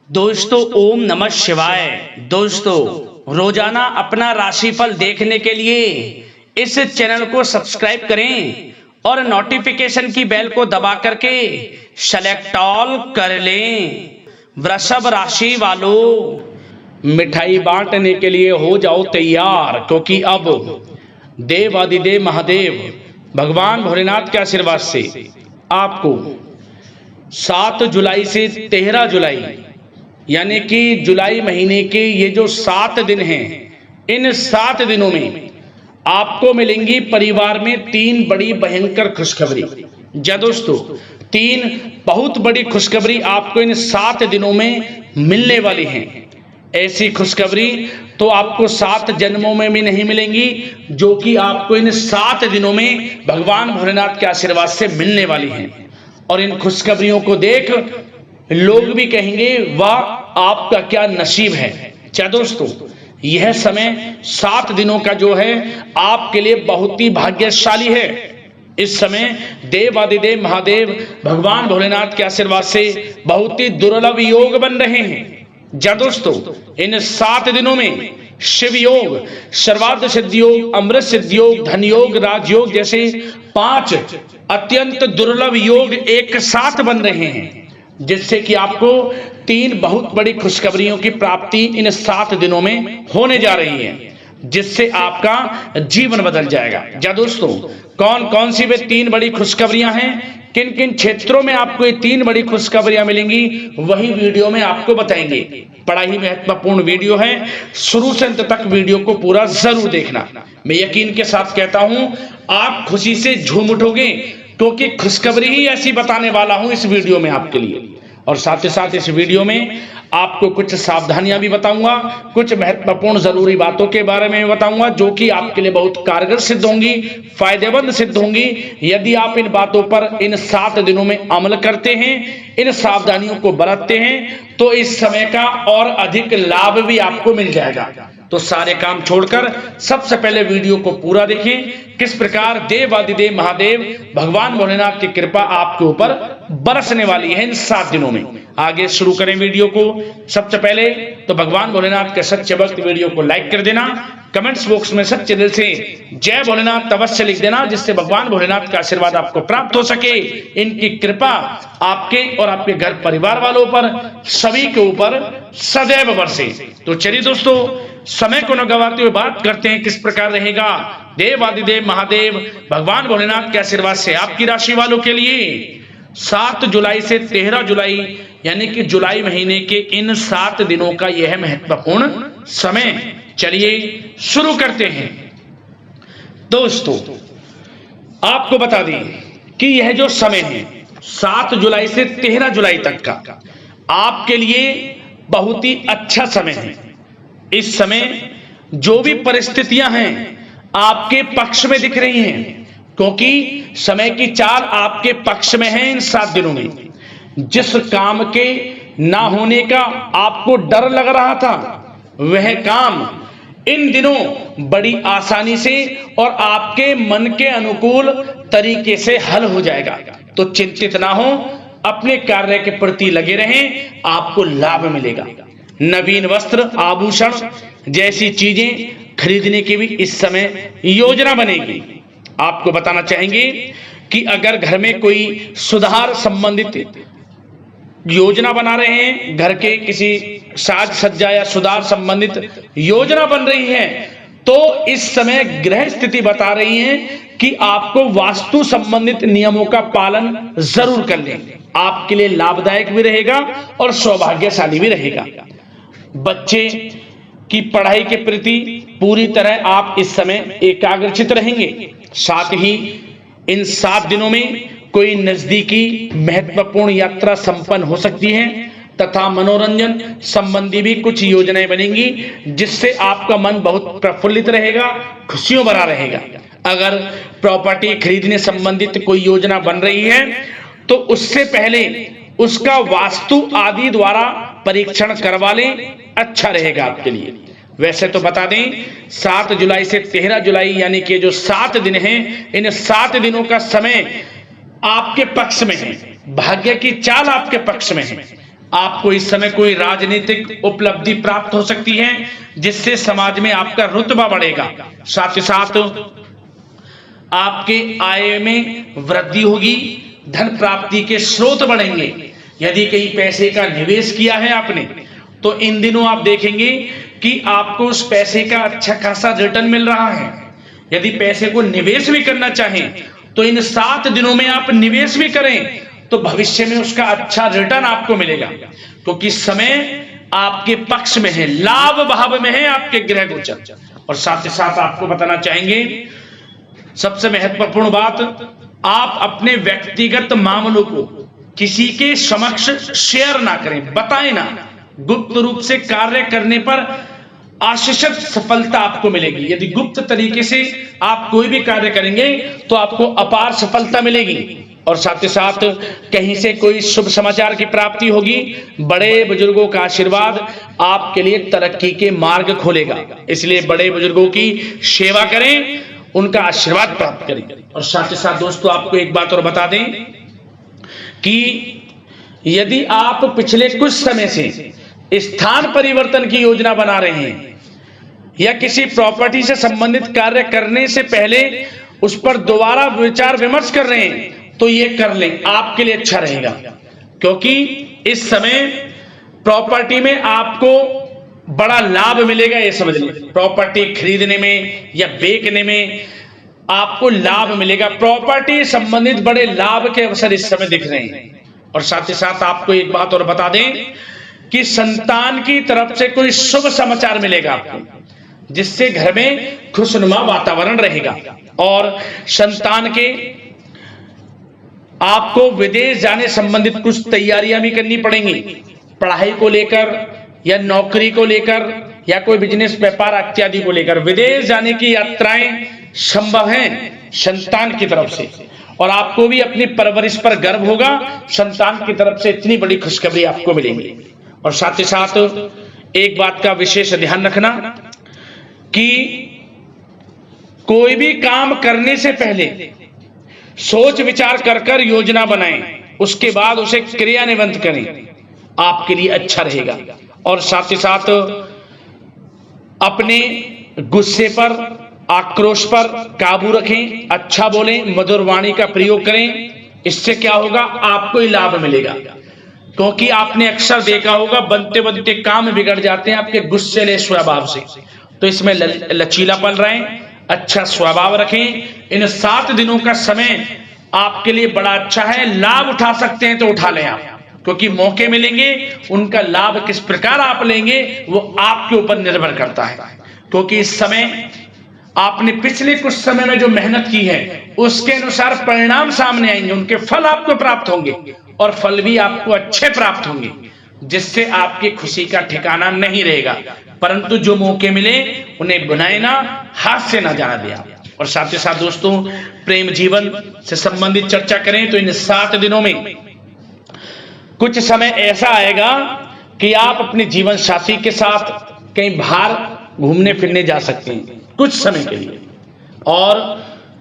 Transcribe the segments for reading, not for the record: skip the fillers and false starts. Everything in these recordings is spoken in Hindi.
दोस्तों ओम नमः शिवाय। दोस्तों रोजाना अपना राशिफल देखने के लिए इस चैनल को सब्सक्राइब करें और नोटिफिकेशन की बेल को दबा करके सेलेक्ट ऑल कर लें। वृषभ राशि वालों, मिठाई बांटने के लिए हो जाओ तैयार, क्योंकि अब देवादिदेव महादेव भगवान भोलेनाथ के आशीर्वाद से आपको 7 जुलाई से 13 जुलाई यानी कि जुलाई महीने के ये जो 7 दिन हैं, इन 7 दिनों में आपको मिलेंगी परिवार में 3 बड़ी भयंकर खुशखबरी। जी दोस्तों, 3 बहुत बड़ी खुशखबरी आपको इन 7 दिनों में मिलने वाली हैं। ऐसी खुशखबरी तो आपको 7 जन्मों में भी नहीं मिलेंगी, जो कि आपको इन 7 दिनों में भगवान भोलेनाथ के आशीर्वाद से मिलने वाली हैं। और इन खुशखबरियों को देख लोग भी कहेंगे वाह आपका क्या नसीब है। क्या दोस्तों, यह समय 7 दिनों का जो है आपके लिए बहुत ही भाग्यशाली है। इस समय देवादिदेव महादेव भगवान भोलेनाथ के आशीर्वाद से बहुत ही दुर्लभ योग बन रहे हैं। जा दोस्तों, इन 7 दिनों में शिव योग, सर्वार्थ सिद्धि योग, अमृत सिद्धि योग, धन योग, राजयोग जैसे 5 अत्यंत दुर्लभ योग एक साथ बन रहे हैं, जिससे कि आपको 3 बहुत बड़ी खुशखबरियों की प्राप्ति इन 7 दिनों में होने जा रही है, जिससे आपका जीवन बदल जाएगा। जा दोस्तों, कौन कौन सी वे 3 बड़ी खुशखबरियां हैं, किन किन क्षेत्रों में आपको ये 3 बड़ी खुशखबरियां मिलेंगी, वही वीडियो में आपको बताएंगे। बड़ा ही महत्वपूर्ण वीडियो है, शुरू से अंत तक वीडियो को पूरा जरूर देखना। मैं यकीन के साथ कहता हूं आप खुशी से झूम उठोगे, क्योंकि खुशखबरी ही ऐसी बताने वाला हूं इस वीडियो में आपके लिए। और साथ ही साथ इस वीडियो में आपको कुछ सावधानियां भी बताऊंगा, कुछ महत्वपूर्ण जरूरी बातों के बारे में बताऊंगा, जो कि आपके लिए बहुत कारगर सिद्ध होंगी, फायदेमंद सिद्ध होंगी। यदि आप इन बातों पर इन 7 दिनों में अमल करते हैं, इन सावधानियों को बरतते हैं, तो इस समय का और अधिक लाभ भी आपको मिल जाएगा। तो सारे काम छोड़कर सबसे पहले वीडियो को पूरा देखें, किस प्रकार देवादिदेव महादेव भगवान भोलेनाथ की कृपा आपके ऊपर बरसने वाली है इन 7 दिनों में। आगे शुरू करें वीडियो को। सबसे पहले तो भगवान भोलेनाथ के सच्चे भक्त वीडियो को लाइक कर देना, कमेंट्स बॉक्स में सच्चे दिल से जय भोलेनाथ अवश्य लिख देना, जिससे भगवान भोलेनाथ का आशीर्वाद आपको प्राप्त हो सके, इनकी कृपा आपके और आपके घर परिवार वालों पर, सभी के ऊपर सदैव बरसे। तो चलिए दोस्तों, समय को न गवाते हुए बात करते हैं किस प्रकार रहेगा देवादिदेव महादेव भगवान भोलेनाथ के आशीर्वाद से आपकी राशि वालों के लिए 7 जुलाई से 13 जुलाई यानी कि जुलाई महीने के इन 7 दिनों का यह महत्वपूर्ण समय। चलिए शुरू करते हैं। दोस्तों, आपको बता दें कि यह जो समय है 7 जुलाई से 13 जुलाई तक का आपके लिए बहुत ही अच्छा समय है। इस समय जो भी परिस्थितियां हैं आपके पक्ष में दिख रही हैं, क्योंकि समय की चाल आपके पक्ष में है। इन 7 दिनों में जिस काम के ना होने का आपको डर लग रहा था, वह काम इन दिनों बड़ी आसानी से और आपके मन के अनुकूल तरीके से हल हो जाएगा। तो चिंतित ना हो, अपने कार्य के प्रति लगे रहें, आपको लाभ मिलेगा। नवीन वस्त्र, आभूषण जैसी चीजें खरीदने की भी इस समय योजना बनेगी। आपको बताना चाहेंगे कि अगर घर में कोई सुधार संबंधित योजना बना रहे हैं, घर के किसी साज सज्जा या सुधार संबंधित योजना बन रही है, तो इस समय ग्रह स्थिति बता रही है कि आपको वास्तु संबंधित नियमों का पालन जरूर कर लें। आपके लिए लाभदायक भी रहेगा और सौभाग्यशाली भी रहेगा। बच्चे की पढ़ाई के प्रति पूरी तरह आप इस समय एकाग्रचित रहेंगे। साथ ही इन 7 दिनों में कोई नजदीकी महत्वपूर्ण यात्रा संपन्न हो सकती है, तथा मनोरंजन संबंधी भी कुछ योजनाएं बनेंगी, जिससे आपका मन बहुत प्रफुल्लित रहेगा, खुशियों भरा रहेगा। अगर प्रॉपर्टी खरीदने संबंधित कोई योजना बन रही है, तो उससे पहले उसका वास्तु आदि द्वारा परीक्षण करवा लें, अच्छा रहेगा आपके लिए। वैसे तो बता दें 7 जुलाई से 13 जुलाई यानी कि जो 7 दिन हैं, इन 7 दिनों का समय आपके पक्ष में है, भाग्य की चाल आपके पक्ष में है। आपको इस समय कोई राजनीतिक उपलब्धि प्राप्त हो सकती है जिससे समाज में आपका रुतबा बढ़ेगा। साथ ही साथ आपके आय में वृद्धि होगी, धन प्राप्ति के स्रोत बढ़ेंगे। यदि कहीं पैसे का निवेश किया है आपने तो इन दिनों आप देखेंगे कि आपको उस पैसे का अच्छा खासा रिटर्न मिल रहा है। यदि पैसे को निवेश भी करना चाहें तो इन 7 दिनों में आप निवेश भी करें तो भविष्य में उसका अच्छा रिटर्न आपको मिलेगा, क्योंकि समय आपके पक्ष में है, लाभ भाव में है आपके ग्रह गोचर। और साथ ही साथ आपको बताना चाहेंगे सबसे महत्वपूर्ण बात, आप अपने व्यक्तिगत मामलों को किसी के समक्ष शेयर ना करें, बताएं ना। गुप्त रूप से कार्य करने पर आशीषित सफलता आपको मिलेगी। यदि गुप्त तरीके से आप कोई भी कार्य करेंगे तो आपको अपार सफलता मिलेगी। और साथ ही साथ कहीं से कोई शुभ समाचार की प्राप्ति होगी। बड़े बुजुर्गों का आशीर्वाद आपके लिए तरक्की के मार्ग खोलेगा, इसलिए बड़े बुजुर्गों की सेवा करें, उनका आशीर्वाद प्राप्त करें। और साथ ही साथ दोस्तों आपको एक बात और बता दें कि यदि आप पिछले कुछ समय से स्थान परिवर्तन की योजना बना रहे हैं या किसी प्रॉपर्टी से संबंधित कार्य करने से पहले उस पर दोबारा विचार विमर्श कर रहे हैं तो ये कर लें, आपके लिए अच्छा रहेगा। क्योंकि इस समय प्रॉपर्टी में आपको बड़ा लाभ मिलेगा, ये समझ लें। प्रॉपर्टी खरीदने में या बेचने में आपको लाभ मिलेगा। प्रॉपर्टी संबंधित बड़े लाभ के अवसर इस समय दिख रहे हैं। और साथ ही साथ आपको एक बात और बता दें कि संतान की तरफ से कोई शुभ समाचार मिलेगा आपको, जिससे घर में खुशनुमा वातावरण रहेगा। और संतान के आपको विदेश जाने संबंधित कुछ तैयारियां भी करनी पड़ेंगी, पढ़ाई को लेकर या नौकरी को लेकर या कोई बिजनेस व्यापार इत्यादि को लेकर विदेश जाने की यात्राएं संभव हैं संतान की तरफ से। और आपको भी अपनी परवरिश पर गर्व होगा, संतान की तरफ से इतनी बड़ी खुशखबरी आपको मिलेगी। और साथ ही साथ एक बात का विशेष ध्यान रखना कि कोई भी काम करने से पहले सोच विचार कर योजना बनाएं, उसके बाद उसे क्रियान्वयन करें, आपके लिए अच्छा रहेगा। और साथ ही साथ अपने गुस्से पर, आक्रोश पर काबू रखें, अच्छा बोलें, मधुर वाणी का प्रयोग करें। इससे क्या होगा, आपको ही लाभ मिलेगा। क्योंकि आपने अक्सर देखा होगा बनते बनते काम बिगड़ जाते हैं आपके गुस्सेले स्वभाव से। तो इसमें लचीलापन रहें, अच्छा स्वभाव रखें। इन 7 दिनों का समय आपके लिए बड़ा अच्छा है, लाभ उठा सकते हैं तो उठा लें आप, क्योंकि मौके मिलेंगे, उनका लाभ किस प्रकार आप लेंगे वो आपके ऊपर निर्भर करता है। क्योंकि इस समय आपने पिछले कुछ समय में जो मेहनत की है उसके अनुसार परिणाम सामने आएंगे, उनके फल आपको प्राप्त होंगे और फल भी आपको अच्छे प्राप्त होंगे, जिससे आपकी खुशी का ठिकाना नहीं रहेगा। परंतु जो मौके मिले उन्हें बुनाए ना, हाथ से ना जाने दिया। और साथ ही साथ दोस्तों प्रेम जीवन से संबंधित चर्चा करें तो इन 7 दिनों में कुछ समय ऐसा आएगा कि आप अपने जीवन साथी के साथ कहीं बाहर घूमने फिरने जा सकते हैं कुछ समय के लिए। और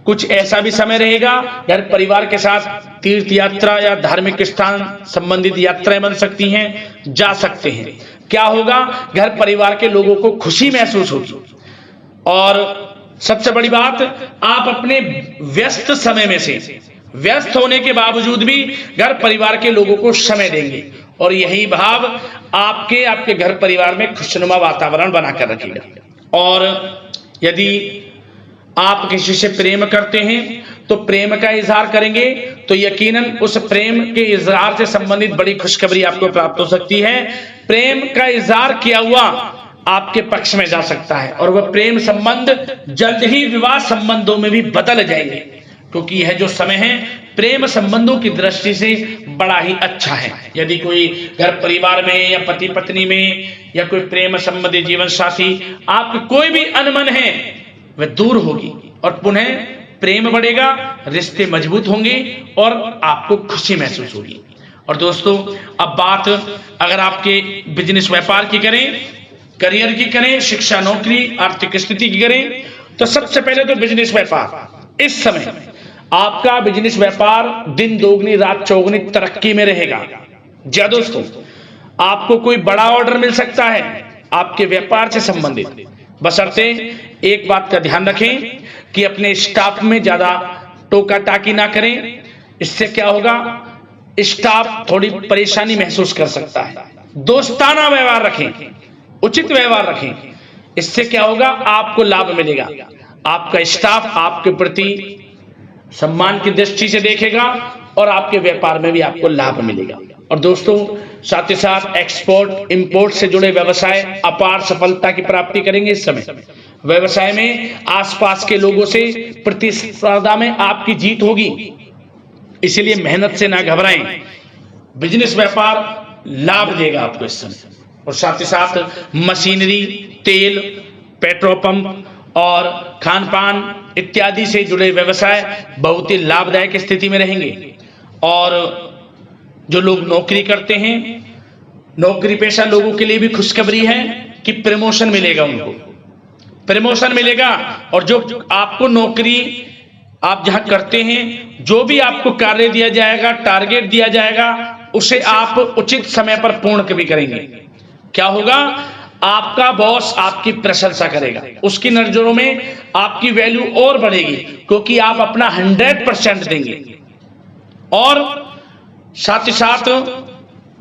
कुछ ऐसा भी समय रहेगा घर परिवार के साथ तीर्थ यात्रा या धार्मिक स्थान संबंधित यात्राएं बन सकती हैं, जा सकते हैं। क्या होगा, घर परिवार के लोगों को खुशी महसूस होगी। और सबसे बड़ी बात, आप अपने व्यस्त समय में से व्यस्त होने के बावजूद भी घर परिवार के लोगों को समय देंगे और यही भाव आपके घर परिवार में खुशनुमा वातावरण बनाकर रखेगा। और यदि आप किसी से प्रेम करते हैं तो प्रेम का इजहार करेंगे तो यकीनन उस प्रेम के इजहार से संबंधित बड़ी खुशखबरी आपको प्राप्त हो सकती है। प्रेम का इजहार किया हुआ आपके पक्ष में जा सकता है और वह प्रेम संबंध जल्द ही विवाह संबंधों में भी बदल जाएंगे, क्योंकि यह जो समय है प्रेम संबंधों की दृष्टि से बड़ा ही अच्छा है। यदि कोई घर परिवार में या पति पत्नी में या कोई प्रेम संबंधी जीवन साथी आपके कोई भी अनमन है वह दूर होगी और पुनः प्रेम बढ़ेगा, रिश्ते मजबूत होंगे और आपको खुशी महसूस होगी। और दोस्तों अब बात अगर आपके बिजनेस व्यापार की करें, करियर की करें, शिक्षा नौकरी आर्थिक स्थिति की करें, तो सबसे पहले तो बिजनेस व्यापार इस समय आपका बिजनेस व्यापार दिन दोगुनी रात चौगुनी तरक्की में रहेगा। जी दोस्तों, आपको कोई बड़ा ऑर्डर मिल सकता है आपके व्यापार से संबंधित। बशर्ते एक बात का ध्यान रखें कि अपने स्टाफ में ज्यादा टोका टाकी ना करें। इससे क्या होगा, स्टाफ थोड़ी परेशानी महसूस कर सकता है। दोस्ताना व्यवहार रखें, उचित व्यवहार रखें। इससे क्या होगा, आपको लाभ मिलेगा। आपका स्टाफ आपके प्रति सम्मान की दृष्टि से देखेगा और आपके व्यापार में भी आपको लाभ मिलेगा। और दोस्तों, साथ ही साथ एक्सपोर्ट इंपोर्ट से जुड़े व्यवसाय अपार सफलता की प्राप्ति करेंगे। इस समय व्यवसाय में आसपास के लोगों से प्रतिस्पर्धा में आपकी जीत होगी, इसलिए मेहनत से ना घबराएं। बिजनेस व्यापार लाभ देगा आपको इस समय। और साथ ही साथ मशीनरी, तेल, पेट्रोल पंप और खान पान इत्यादि से जुड़े व्यवसाय बहुत ही लाभदायक स्थिति में रहेंगे। और जो लोग नौकरी करते हैं, नौकरी पेशा लोगों के लिए भी खुशखबरी है कि प्रमोशन मिलेगा, उनको प्रमोशन मिलेगा। और जो आपको नौकरी आप जहां करते हैं, जो भी आपको कार्य दिया जाएगा, टारगेट दिया जाएगा, उसे आप उचित समय पर पूर्ण भी करेंगे। क्या होगा, आपका बॉस आपकी प्रशंसा करेगा, उसकी नजरों में आपकी वैल्यू और बढ़ेगी, क्योंकि आप अपना 100% देंगे। और साथ ही साथ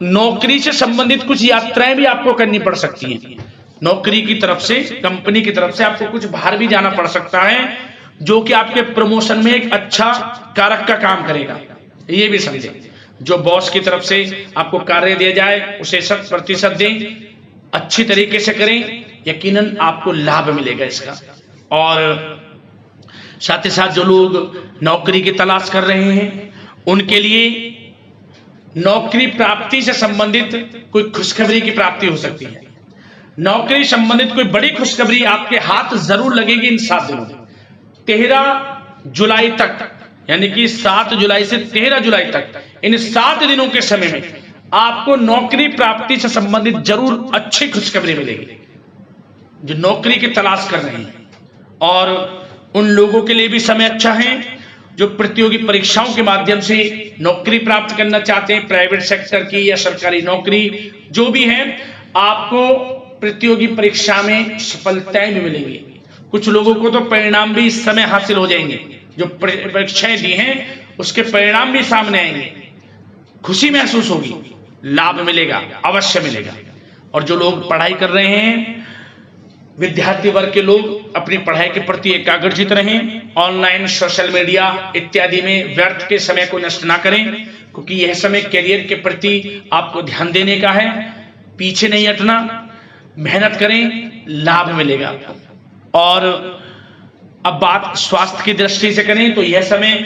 नौकरी से संबंधित कुछ यात्राएं भी आपको करनी पड़ सकती हैं। नौकरी की तरफ से, कंपनी की तरफ से आपको कुछ बाहर भी जाना पड़ सकता है, जो कि आपके प्रमोशन में एक अच्छा कारक का काम करेगा। ये भी समझें, जो बॉस की तरफ से आपको कार्य दिया जाए उसे 100% दें, अच्छी तरीके से करें, यकीनन आपको लाभ मिलेगा इसका। और साथ ही साथ जो लोग नौकरी की तलाश कर रहे हैं, उनके लिए नौकरी प्राप्ति से संबंधित कोई खुशखबरी की प्राप्ति हो सकती है। नौकरी संबंधित कोई बड़ी खुशखबरी आपके हाथ जरूर लगेगी इन 7 दिनों में। 13 जुलाई तक, यानी कि 7 जुलाई से 13 जुलाई तक, इन 7 दिनों के समय में आपको नौकरी प्राप्ति से संबंधित जरूर अच्छी खुशखबरी मिलेगी, जो नौकरी की तलाश कर रहे हैं। और उन लोगों के लिए भी समय अच्छा है जो प्रतियोगी परीक्षाओं के माध्यम से नौकरी प्राप्त करना चाहते हैं, प्राइवेट सेक्टर की या सरकारी नौकरी जो भी है। आपको प्रतियोगी परीक्षा में सफलताएं भी मिलेंगी। कुछ लोगों को तो परिणाम भी इस समय हासिल हो जाएंगे, जो परीक्षाएं दी हैं उसके परिणाम भी सामने आएंगे, खुशी महसूस होगी, लाभ मिलेगा, अवश्य मिलेगा। और जो लोग पढ़ाई कर रहे हैं, विद्यार्थी वर्ग के लोग अपनी पढ़ाई के प्रति एकाग्रचित रहें। ऑनलाइन, सोशल मीडिया इत्यादि में व्यर्थ के समय को नष्ट ना करें, क्योंकि यह समय करियर के प्रति आपको ध्यान देने का है। पीछे नहीं हटना, मेहनत करें, लाभ मिलेगा। और अब बात स्वास्थ्य की दृष्टि से करें तो यह समय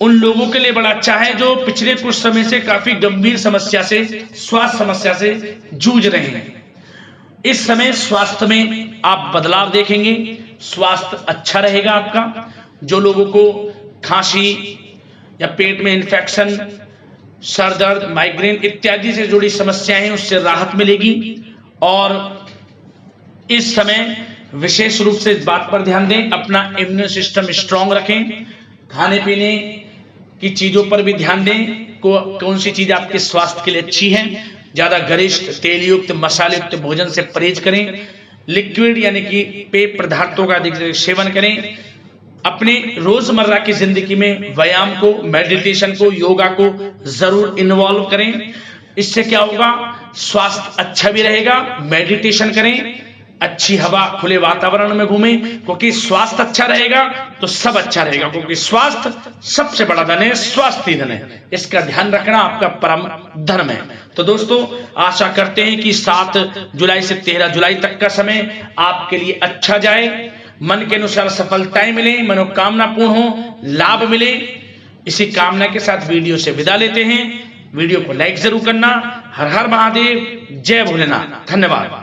उन लोगों के लिए बड़ा अच्छा है जो पिछले कुछ समय से काफी गंभीर समस्या से, स्वास्थ्य समस्या से जूझ रहे हैं। इस समय स्वास्थ्य में आप बदलाव देखेंगे, स्वास्थ्य अच्छा रहेगा आपका। जो लोगों को खांसी या पेट में इन्फेक्शन, सर दर्द, माइग्रेन इत्यादि से जुड़ी समस्याएं हैं, उससे राहत मिलेगी। और इस समय विशेष रूप से इस बात पर ध्यान दें, अपना इम्यून सिस्टम स्ट्रांग रखें। खाने पीने की चीजों पर भी ध्यान दें, कौन सी चीज आपके स्वास्थ्य के लिए अच्छी है। ज्यादा गरिष्ठ, तेल युक्त, मसाले युक्त भोजन से परहेज करें। लिक्विड यानी कि पेय पदार्थों का अधिक सेवन करें। अपने रोजमर्रा की जिंदगी में व्यायाम को, मेडिटेशन को, योगा को जरूर इन्वॉल्व करें। इससे क्या होगा, स्वास्थ्य अच्छा भी रहेगा। मेडिटेशन करें, अच्छी हवा, खुले वातावरण में घूमें, क्योंकि स्वास्थ्य अच्छा रहेगा तो सब अच्छा रहेगा। क्योंकि स्वास्थ्य सबसे बड़ा धन है, स्वास्थ्य ही धन है। इसका ध्यान रखना आपका परम धर्म है। तो दोस्तों, आशा करते हैं कि 7 जुलाई से 13 जुलाई तक का समय आपके लिए अच्छा जाए, मन के अनुसार सफलताएं मिले, मनोकामना पूर्ण हो, लाभ मिले। इसी कामना के साथ वीडियो से विदा लेते हैं। वीडियो को लाइक जरूर करना। हर हर महादेव, जय भोलेनाथ, धन्यवाद।